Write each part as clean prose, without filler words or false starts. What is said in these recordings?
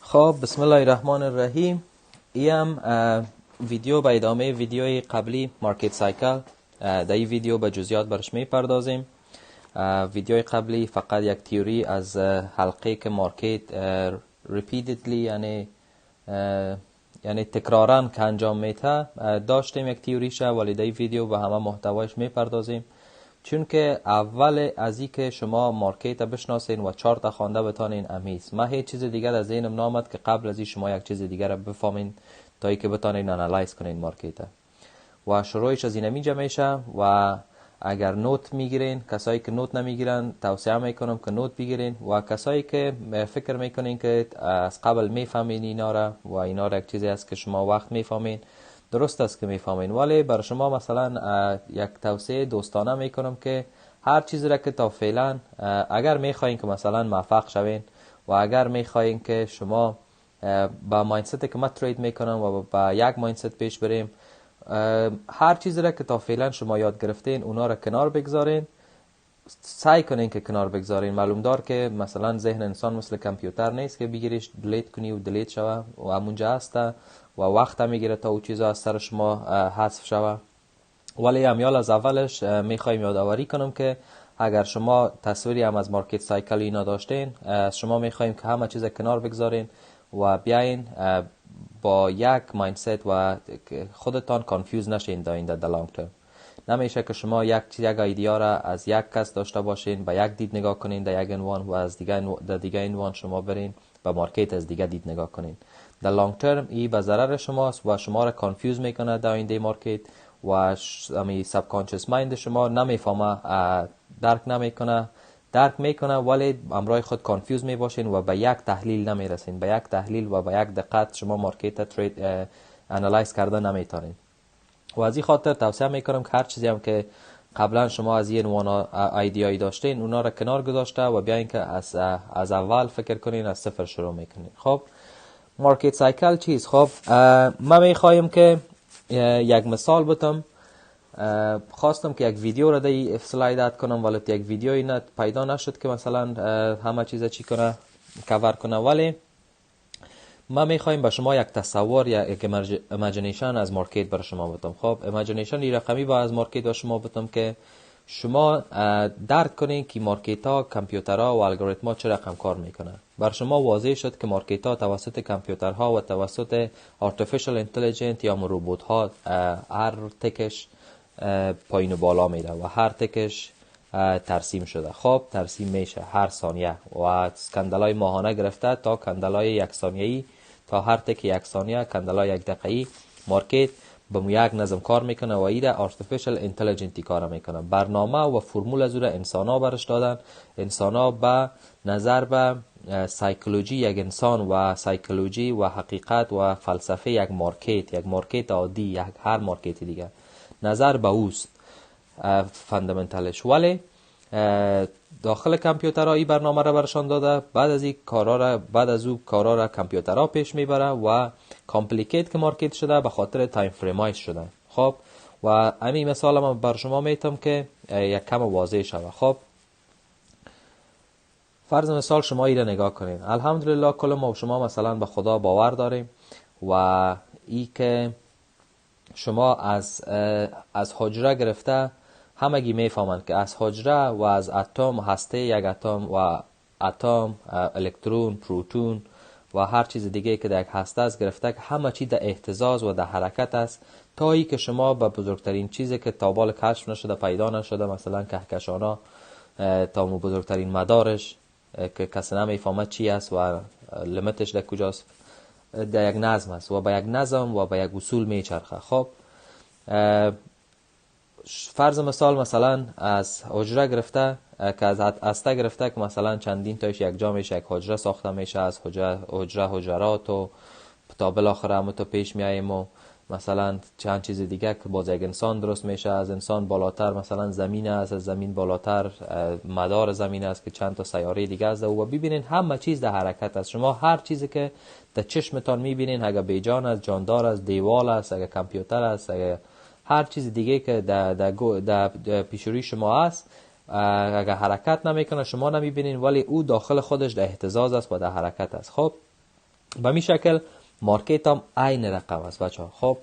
خب بسم الله الرحمن الرحیم. ایم ویدیو به ادامه ویدیوی قبلی مارکت سایکل. در این ویدیو به جزئیات برش میپردازیم. ویدیوی قبلی فقط یک تیوری از حلقه که مارکت ریپیتدلی یعنی تکرارا که انجام میده داشتیم یک تیوریشه، ولی در این ویدیو به همه محتوایش میپردازیم، چون که اول از این که شما مارکت بشناسین و چارت خوانده بتانین امیز. من هیچ چیز دیگر از ذهنم نامد که قبل از این شما یک چیز دیگر رو بفهمین تا ای که بتانین انالایز کنین مارکت و شروعش از این میجه میشه. و اگر نوت میگیرین، کسایی که نوت نمیگیرن توصیه میکنم که نوت بگیرین، و کسایی که فکر میکنین که از قبل میفهمین اینا را و اینا را یک چیزی است که شما وقت میفهمین، درست است که میفهمین، ولی بر شما مثلا یک توصیه دوستانه میکنم که هر چیزی را که تا فعلا اگر میخواین که مثلا موفق شوین و اگر میخواین که شما با مایندست که ما ترید میکنم و با یک مایندست پیش بریم، هر چیزی را که تا فعلا شما یاد گرفتین اونا را کنار بگذارین. سعی کنین که کنار بگذارین. معلوم دار که مثلا ذهن انسان مثل کامپیوتر نیست که بگیریش دلیت کنی و دلیت شوه و همونجا هسته و وقت هم میگیره تا او چیزا از سر شما حذف شوه. ولی امیال از اولش میخوایم یادآوری کنم که اگر شما تصویری هم از مارکت سایکل اینا داشتین، از شما میخوایم که همه چیز کنار بگذارین و بیاین با یک مایندست و خودتان کانفیوز نشین در لانگ ترم. نمیشه که شما یک ایدیا را از یک کس داشته باشین، با یک دید نگاه کنین در یک عنوان و از دیگه عنوان شما برین با مارکت از دیگه دید نگاه کنین. در لانگ ترم ای به ضرر شماست و شما را کانفیوز میکنه در آینده مارکت و امی ساب کانشس مایند شما نمیفهمه، درک میکنه ولی امرای خود کانفیوز میباشین و به یک تحلیل نمیرسین. به یک تحلیل و به یک دقت شما مارکت ترید انالایز کرده نمیتونین. و از این خاطر توصیه میکنم که هر چیزی هم که قبلا شما از این عنوان ایدیایی داشتین اونا را کنار گذاشته و بیاین که از اول فکر کنین، از صفر شروع میکنین. خب مارکت سایکل چیست؟ خب ما میخوایم که یک مثال بتم. خواستم که یک ویدیو را در اسلاید اد کنم ولی یک ویدیویی نه پیدا نشد که مثلا همه چیز چی کنه کور کنه، ولی ما میخوایم به شما یک تصور یا یک ایمیجینیشن از مارکت بر شما بتم. خب ایمیجینیشن ای رقمی با از مارکت به شما بتم که شما درک کنین که مارکت ها، کامپیوترها و الگوریتم ها چه رقم کار میکنه. بر شما واضح شد که مارکت ها توسط کامپیوترها و توسط آرتفیشال اینتلیجنت یا ربات ها هر تکش پایین و بالا میره و هر تکش ترسیم شده. خب ترسیم میشه هر ثانیه و از کندلای ماهانه گرفته تا کندلای یک ثانیه‌ای، تا هر تک یک ثانیه، کندلای یک دقیقه‌ای مارکت به یک نظم کار میکنه و ایده آرتفیشال اینتلیجنتی کار میکنه. برنامه و فرمول از اون انسانا برش دادن. انسانا به نظر به سایکولوژی یک انسان و سایکولوژی و حقیقت و فلسفه یک مارکت عادی، هر مارکت دیگه نظر به اوست فاندامنتالش. ولی داخل کامپیوترها این برنامه را برشان داده. بعد از او کارا را کامپیوترها پیش میبره و کامپلیکیت که مارکت شده به خاطر تایم فریمایز شده. خب و همین مثال من بر شما میتم که یک کم واضح شده. خب فرض مثال شما ایره نگاه کنین. الحمدلله کل ما و شما مثلا به خدا باور داریم و ای که شما از حجره گرفته همگی میفهمند که از حجره و از اتم، هسته یک اتم و اتم، الکترون، پروتون و هر چیز دیگه که در یک هسته است گرفته که همه چی در اهتزاز و در حرکت است تا ای که شما به بزرگترین چیزی که تا بال کشف نشده، پیدا نشده، مثلا کهکشانا تا بزرگترین مدارش که کسی نمیفهمه چی است و لیمیتش در کجاست، در یک نظم است و به یک نظم و به یک اصول میچرخه. خب فرض مثلا از حجره گرفته که از هسته گرفته که مثلا چندین تاش یک جا میشه، یک حجره ساخته میشه، از حجرات و تا بالاخره هم تو پیش میاییم و مثلا چند چیز دیگه که باز یک انسان درست میشه. از انسان بالاتر مثلا زمین است، از زمین بالاتر مدار زمین است که چند تا سیاره دیگه است و ببینین همه چیز در حرکت است. شما هر چیزی که در چشمتان میبینین، اگه بیجان است، جاندار است، دیوال است، اگه کامپیوتر است، اگه هر چیز دیگه که در پیشروی شما است، اگه حرکت نمیکنه شما نمیبینین ولی او داخل خودش در اهتزاز است و در حرکت است. خب به می شکل مارکت هم عین رقم است بچه ها. خب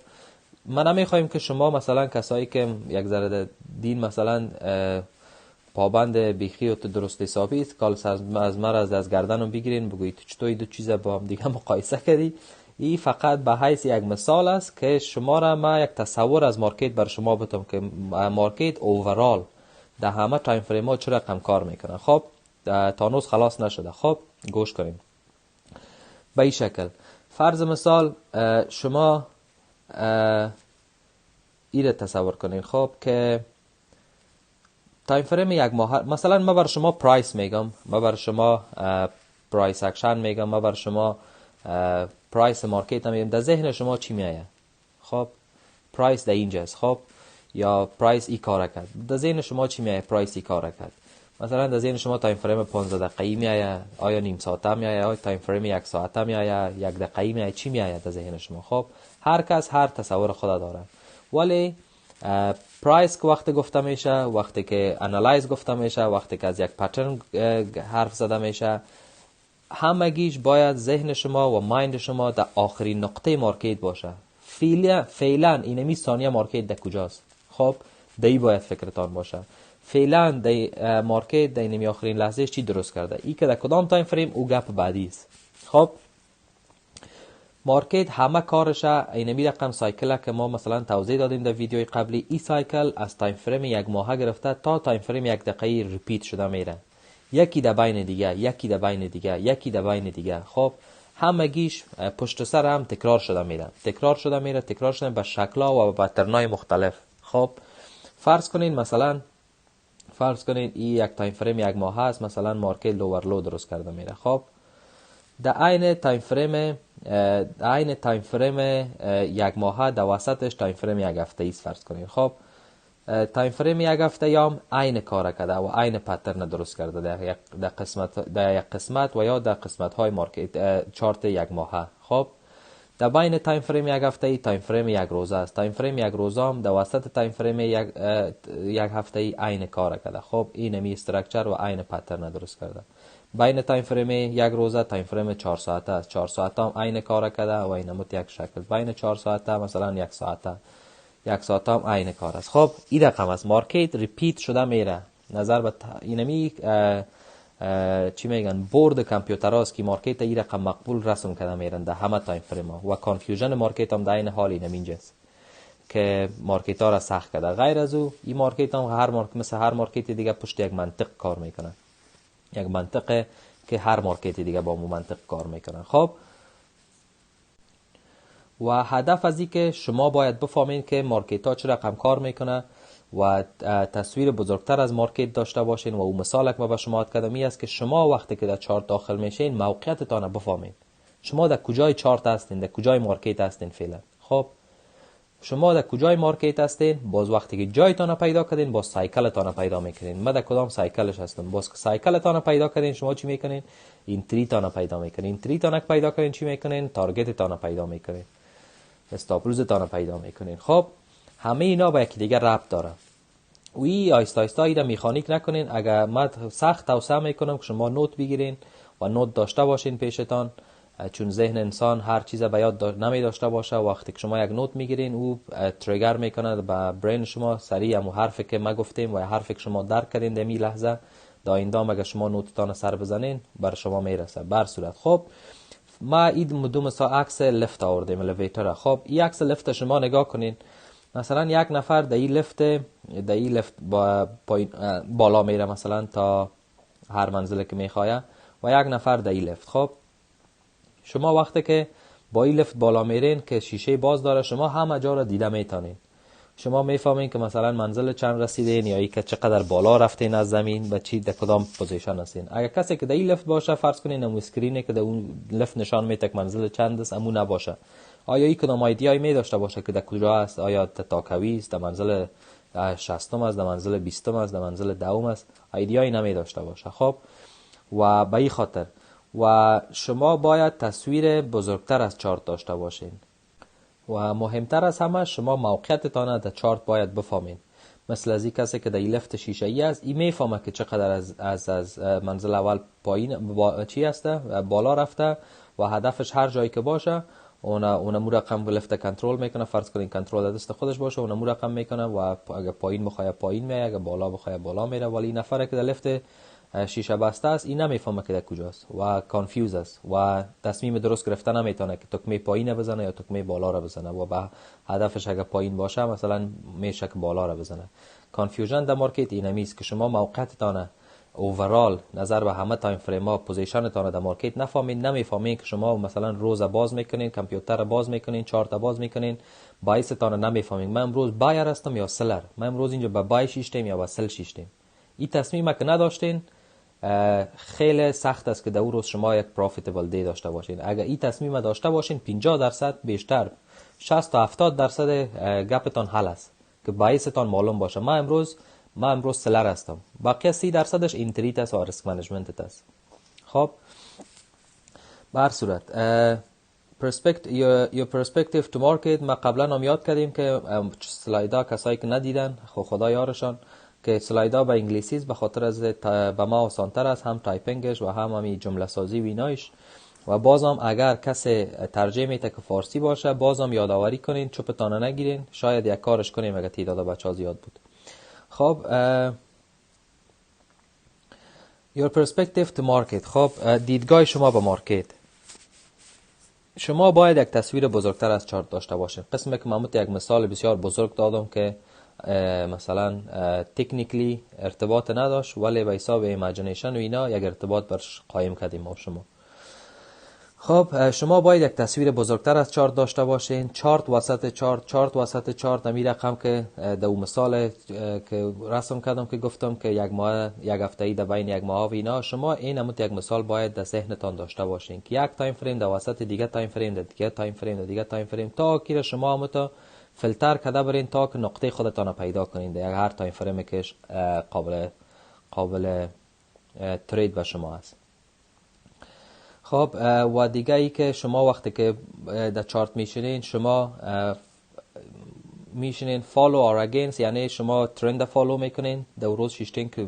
ما نمیخوایم که شما مثلا کسایی که یک ذره دین مثلا پابند بیخی و درست حسابی است، کال از مرا از گردنم بگیرین بگویید چطوری دو چیز با هم دیگه مقایسه کردی. این فقط به حیث یک مثال است که شما را ما یک تصور از مارکت بر شما بتم که مارکت اوورال در همه تایم فریم ها چه رقم کار میکنه. خب تانوس خلاص نشده. خب گوش کنیم. به این شکل فرض مثال شما ایره تصور کنین خب که تایم فریم یک ماه، مثلا ما بر شما پرایس میگم، ما بر شما پرایس اکشن میگم، ما بر شما پرایس مارکت میگم، در ذهن شما چی میآید؟ خب پرایس در اینجاست. خب یا پرایس ای کار کرد، در ذهن شما چی میآید؟ پرایس ای کار کرد. مثلا در ذهن شما تایم فریم 15 دقیقه‌ای میآید، آیا نیم ساعته میآید، آیا تایم فریم یک ساعته میآید، یک دقیقه‌ای میآید، چی میآید در ذهن شما؟ خب هر کس هر تصور خود داره. ولی پرایس که وقتی گفته میشه، وقتی که انالایز گفته میشه، وقتی که از یک پترن حرف زده میشه، همگیش باید ذهن شما و مایند شما در آخرین نقطه مارکت باشه. فعلا اینمی ثانیه مارکت در کجاست؟ خب دی باید فکرتان باشه. فعلا در مارکت در اینمی آخرین لحظه چی درست کرده؟ ای که در کدام تایم فریم او گپ بعدی است. خب مارکت همه کارش اینمی رقم سایکل که ما مثلا توضیح دادیم در ویدیوی قبلی. این سایکل از تایم فریم یک ماه گرفته تا تایم فریم یک دقیقه ریپیت شده میره، یکی در بین دیگه، یکی در بین دیگه، یکی در بین دیگه. خب همگیش پشت سر هم تکرار شده میره، تکرار شده میره، تکرار شده به شکل‌ها و به پترن‌های مختلف. خب فرض کنین مثلا این یک تایم فریم یک ماه هست، مثلا مارکت لوور لو درست کرده میره. خب در عین تایم فریم یک ماه در وسطش تایم فریم یک هفته است فرض کنین. خب تایم فریم یک هفته هم عین کار کرده و عین پترن درست کرده در یک قسمت و یا در قسمت های مارکت چارت یک ماه. خب در بین تایم فریم یک هفته تایم فریم یک روزه است. تایم فریم یک روزه هم در وسط تایم فریم یک هفته عین کار کرده. خب این می استراکچر و عین پترن درست کرده. بین تایم فریم یک روزه تایم فریم 4 ساعته است. 4 ساعته هم عین کار کرده و این مت یک شکل. بین 4 ساعته مثلا یک ساعت هم عین کار است. خب این رقم است. مارکت ریپیت شده میره. نظر به اینمی چی میگن بورد کامپیوتر است که مارکت این رقم مقبول رسم کرده میرن در همه تایم فریم ها و کانفیوژن مارکت هم در این حال اینجاست که مارکت ها را سخت کرده. غیر از او این مارکت هم مثل هر مارکت دیگه پشت یک منطق کار میکنه، یک منطقه که هر مارکت دیگه با اون منطق کار میکنه. خب و هدف از این که شما باید بفهمین که مارکت ها چه رقم کار میکنه و تصویر بزرگتر از مارکت داشته باشین و اون مثال که ما به شما کردم است که شما وقتی که در چارت داخل میشین موقعیتتان بفهمین. شما در کجای چارت هستین، در کجای مارکت هستین فعلا. خب شما در کجای مارکت هستین، باز وقتی که جایتان پیدا کردین باز سایکلتان پیدا میکنین. ما در کدام سایکلش هستم، باز سایکلتان پیدا کردین شما چی میکنین؟ این تریتان پیدا میکنین. این تریتان پیدا کردین چی میکنین؟ تارگتتان پیدا میکنین، استاپ روزتان پیدا میکنین. خب همه اینا با یکی دیگه ربط داره. وی آیستا آیستا اینا میخانیک نکنین. اگر من سخت توصیه میکنم که شما نوت بگیرین و نوت داشته باشین پیشتان، چون ذهن انسان هر چیز به یاد نمی داشته باشه. وقتی که شما یک نوت میگیرین او تریگر میکنه به برین شما، سریع همون حرفی که ما گفتیم و حرفی که شما درک کردین در می لحظه دا این دام اگر شما نوتتان سر بزنین بر شما میرسه. بر صورت خب ما این دو مثال عکس لفت آوردیم، الیویتر. خب این عکس لفت شما نگاه کنین. مثلا یک نفر در این لفت بالا میره مثلا تا هر منزله که میخواه و یک نفر در این لفت. خب شما وقتی که با این لفت بالا میرین که شیشه باز داره شما همه جا را دیده میتونین. شما میفهمین که مثلا منزل چند رسیدین یا ای که چقدر بالا رفتین از زمین و چی در کدام پوزیشن هستین. اگر کسی که در این لفت باشه فرض کنین اون اسکرینه که در اون لفت نشان میده که منزل چند است امون نباشه. آیا این کدام ایدیای می داشته باشه که در کجا است؟ آیا تاکوی است، در منزل 60 است، در منزل 20 است، در منزل 10 است؟ ایدیای نمی داشته باشه. خب و به این خاطر و شما باید تصویر بزرگتر از چارت داشته باشین و مهمتر از همه شما موقعیتتان در چارت باید بفهمین. مثل از این کسی که در لفت شیشه ای است، این میفهمه که چقدر از منزل اول پایین چی هسته، بالا رفته و هدفش هر جایی که باشه اونمو رقم لفت کنترل میکنه. فرض کنین کنترل دست خودش باشه، اونمو رقم میکنه و اگه پایین بخواد پایین میره، اگه بالا بخواد بالا میره. ولی این نفره که در لفت شیشه بسته است این نمیفهمه که در کجاست و کانفیوز است و تصمیم درست گرفتن نمیتونه که تکمه پایین بزنه یا تکمه بالا را بزنه و به هدفش اگه پایین باشه مثلا میشه که بالا را بزنه. کانفیوژن در مارکت اینمی است که شما موقعیتتان اوورال نظر به همه تایم فریم ها پوزیشنتان در مارکت نمیفهمین که شما مثلا روز باز میکنین، کامپیوتر باز میکنین، چارت باز میکنین، باعثتان نمیفهمین من امروز بایر هستم یا سلر، من امروز اینجا به بای شیشتیم یا به سل شیشتیم. این تصمیم که نداشتین خیلی سخت است که در اون روز شما یک پروفیتبل دی داشته باشین. اگر این تصمیم داشته باشین 50% بیشتر 60 تا 70% گپتان حل است که باعثتان معلوم باشه من امروز سلر هستم. باقی 30% اینتریت است و ریسک منیجمنت است. خب به هر صورت your perspective to market ما قبلا هم یاد کردیم که سلایدا کسایی که ندیدن خدا یارشان که سلایدا به انگلیسی است، به خاطر از به ما آسانتر است هم تایپینگش و هم همین جمله سازی و اینایش. و بازم اگر کسی ترجمه میته که فارسی باشه بازم یادآوری کنین، چوبتان نگیرین، شاید یک کارش کنیم اگه تعداد بچه‌ها زیاد بود. خب your perspective to market. خب دیدگاه شما به مارکت. شما باید یک تصویر بزرگتر از چارت داشته باشین. قسمی که من یک مثال بسیار بزرگ دادم که مثلا تکنیکلی ارتباط نداشت ولی به حساب ایمیجینیشن و اینا یک ارتباط برش قایم کردیم ما شما. خب شما باید یک تصویر بزرگتر از چارت داشته باشین. چارت وسط چارت نمی رقم که در اون مثال که رسم کردم که گفتم که یک هفته‌ای در بین یک ماه و اینا، شما این همون یک مثال باید در ذهنتان داشته باشین که یک تایم فریم در وسط دیگه تایم فریم در دیگه تایم فریم در دیگه تایم فریم تا که شما همون فیلتر کرده برین تا که نقطه خودتان پیدا کنین در هر تایم فریم که قابل ترید به شما است. خب و دیگه ای که شما وقتی که در چارت میشینین شما میشینین فالو اور اگینست، یعنی شما ترند فالو میکنین در روز شیشتین که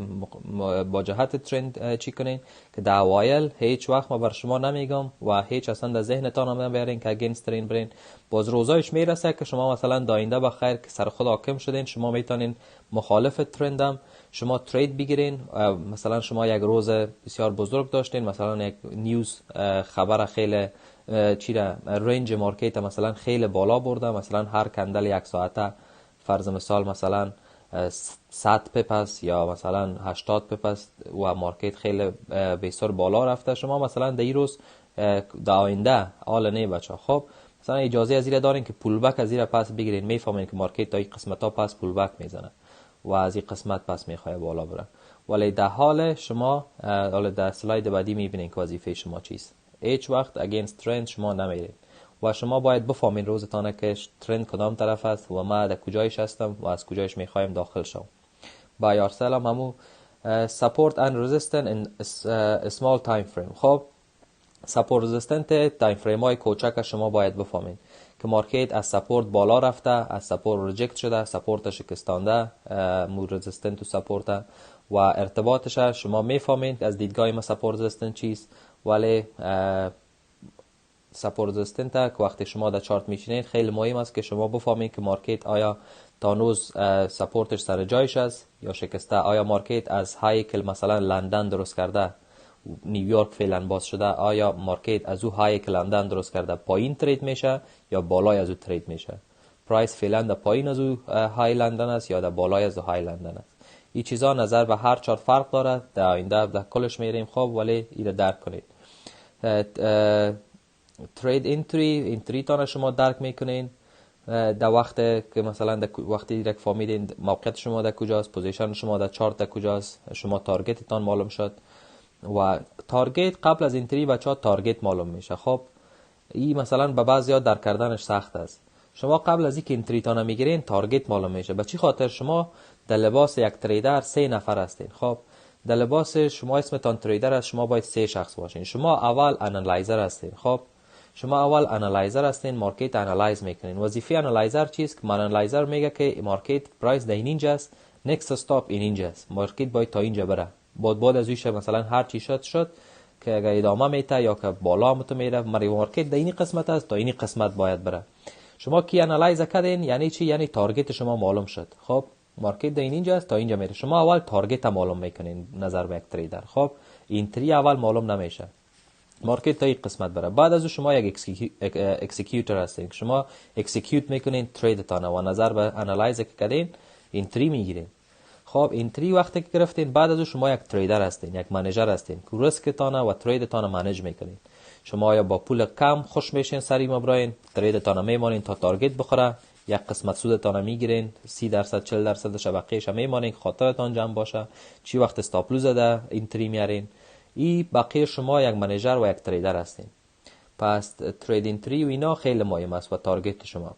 با جهت ترند چی کنین که در اوایل هیچ وقت ما بر شما نمیگم و هیچ اصلا در ذهنتان هم نمیارین که اگینست ترند برین. باز روزایش میرسه که شما مثلا داینده بخیر که سر خود حاکم شدین، شما میتونین مخالف ترندم شما ترید بگیرین. مثلا شما یک روز بسیار بزرگ داشتین، مثلا یک نیوز خبر خیلی رنج مارکت مثلا خیلی بالا برده، مثلا هر کندل یک ساعته فرض مثال مثلا 100 پپ است یا مثلا 80 پپ است و مارکت خیلی بسیار بالا رفته، شما مثلا در این روز در آینده حال نه بچه. خب مثلا اجازه از این دارین که پول بک از این پس بگیرین، میفهمین که مارکت تا این قسمت ها پس پول بک میزنه و از این قسمت پس میخواه بالا بره. ولی در حال شما در سلاید بعدی میبینین که وظیفه شما چیست. هیچ وقت اگینست ترند شما نمیرید و شما باید بفهمین روزتانه که ترند کدام طرف است و ما در کجایش هستم و از کجایش میخوایم داخل شم. با یارسل هم همو support and resistance in small time frame. خب سپورت رزिस्टنت تایم فریم های کوچک شما باید بفهمین که مارکت از سپورت بالا رفته، از سپورت ریجکت شده، سپورت شکستانده، مو رزिस्टنت و سپورت و ارتباطش شما میفهمین از دیدگاه ما سپورت رزिस्टنت چیست. ولی سپورت رزिस्टنت که وقتی شما در چارت میشینید خیلی مهم است که شما بفهمین که مارکت آیا تانوز سپورتش سر جایش است یا شکسته، آیا مارکت از های که مثلا لندن درست کرده نیویورک فعلا باز شده، آیا مارکت از او های که لندن درست کرده پایین ترید میشه یا بالای از او ترید میشه. پرایس فعلا در پایین از او های لندن است یا در بالای از او های لندن است. این چیزا نظر به هر چارت فرق داره، در آینده در کلش میریم. خب ولی اینو درک کنید. ترید انتری تان شما درک میکنین در وقت که مثلا در وقتی direct فهمیدین موقعیت شما در کجاست، پوزیشن شما در چارت در کجاست، شما تارگتتان معلوم شد و تارگت قبل از انتری بچا تارگت معلوم میشه. خب این مثلا به بعضیا درک کردنش سخت است. شما قبل از اینکه انتری تان میگیرین تارگت معلوم میشه. به چی خاطر؟ شما در لباس یک تریدر 3 نفر هستین. خب در لباس شما اسمتان تریدر است، شما باید 3 شخص باشین. شما اول انالایزر هستین. خب شما اول انالایزر هستین، مارکت انالایز میکنین. وظیفه انالایزر چیست؟ که انالایزر میگه که مارکت پرایس در اینجا است، نکست استاپ اینجا است، مارکت باید تا اینجا بره. بعد از ایش مثلا هر چی شد که اگه ادامه میته یا که بالا متو میره، مارکت در این قسمت است، تا این قسمت باید بره. شما کی انالایز کردین یعنی چی؟ یعنی تارگت شما معلوم شد. خب مارکت در اینجا است، تا اینجا میره. شما اول تارگت معلوم میکنین نظر به یک تریدر. خب اینتری اول معلوم نمیشه، مارکت تا این قسمت بره. بعد از شما یک اکسیکیوتر هستین، شما اکسیکیوت میکنین تریدتان و نظر به انالایز که کردین اینتری میگیرین. خب اینتری وقتی که گرفتین، بعد از شما یک تریدر هستین، یک منیجر هستین که ریسکتان و تریدتان منیج میکنین. شما یا با پول کم خوش میشین سری مبراین، تریدتان میمانین تا تارگت بخوره، یک قسمت سودتان میگیرین 30% 40% شبکهش میمانین، خاطرتان جمع باشه چی وقت استاپ لوز ده اینتری میارین. ای بقیه شما یک منیجر و یک تریدر هستین. پس تریدینگ تری و اینا خیلی مهم است و تارگت شما.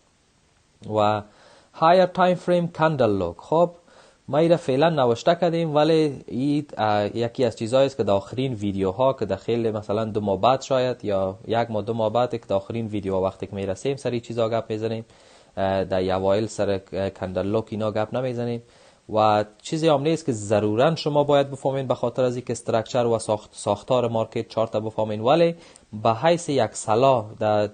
و هایر تایم فریم کندل لوک. خب ما ایره فعلا نوشته کردیم، ولی یکی از چیزایی است که در آخرین ویدیوها که در خیلی مثلا 2 ماه بعد شاید یا 1 ماه 2 ماه بعد که در آخرین ویدیو وقتی که میرسیم سری چیزا گپ میزنیم، در اوایل سر کندل لوک اینا گپ نمیزنیم. و چیزی هم نیست که ضرورا شما باید بفهمین، به خاطر از اینکه استراکچر و ساختار مارکت چارت بفهمین، ولی به حیث یک سلاح در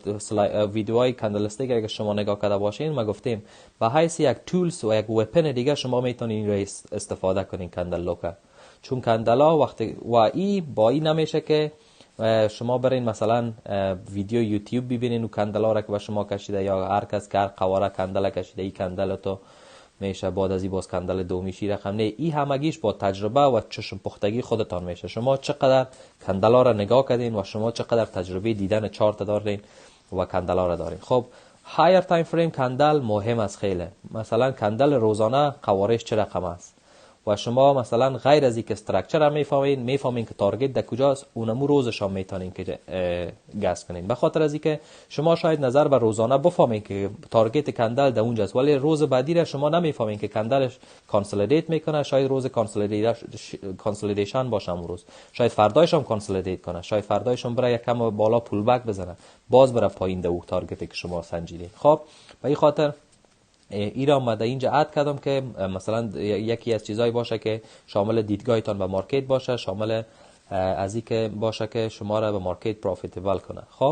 ویدیوهای کندلستیک اگه شما نگاه کرده باشین ما گفتیم به حیث یک تولز و یک وپن دیگه شما میتونین این استفاده کنین کندل لوکا. چون کندلا وقتی و ای با این نمیشه که شما برین مثلا ویدیو یوتیوب ببینین و کندلا را که به شما کشیده یا هر کس که هر قواره کندلا کشیده ای کندل تو میشه بعد از این باز کندل دومیشی رقم نه. ای همگیش با تجربه و چشم پختگی خودتان میشه. شما چقدر کندلا را نگاه کردین و شما چقدر تجربه دیدن چارت دارین و کندلا را دارین. خب هایر تایم فریم کندل مهم است خیلی. مثلا کندل روزانه قوارش چه رقم است و شما مثلا غیر از اینکه استراکچر هم میفهمین که تارگت در کجاست، اونمو روزش هم میتونین که گس کنین. به خاطر از اینکه شما شاید نظر به روزانه بفهمین که تارگت کندل در اونجاست، ولی روز بعدی را شما نمیفهمین که کندلش کانسولیدیت میکنه، شاید روز کانسولیدیشن باشه اون روز، شاید فردایش هم کانسولیدیت کنه، شاید فردایش هم بره یکم بالا پول بک بزنه باز بره پایین در اون تارگتی که شما سنجیدین. خب به این خاطر ایران ما در اینجا عد کردم که مثلا یکی از چیزایی باشه که شامل دیدگاهتان به مارکت باشه، شامل از این که باشه که شما را به مارکت پروفیتبل کنه. خب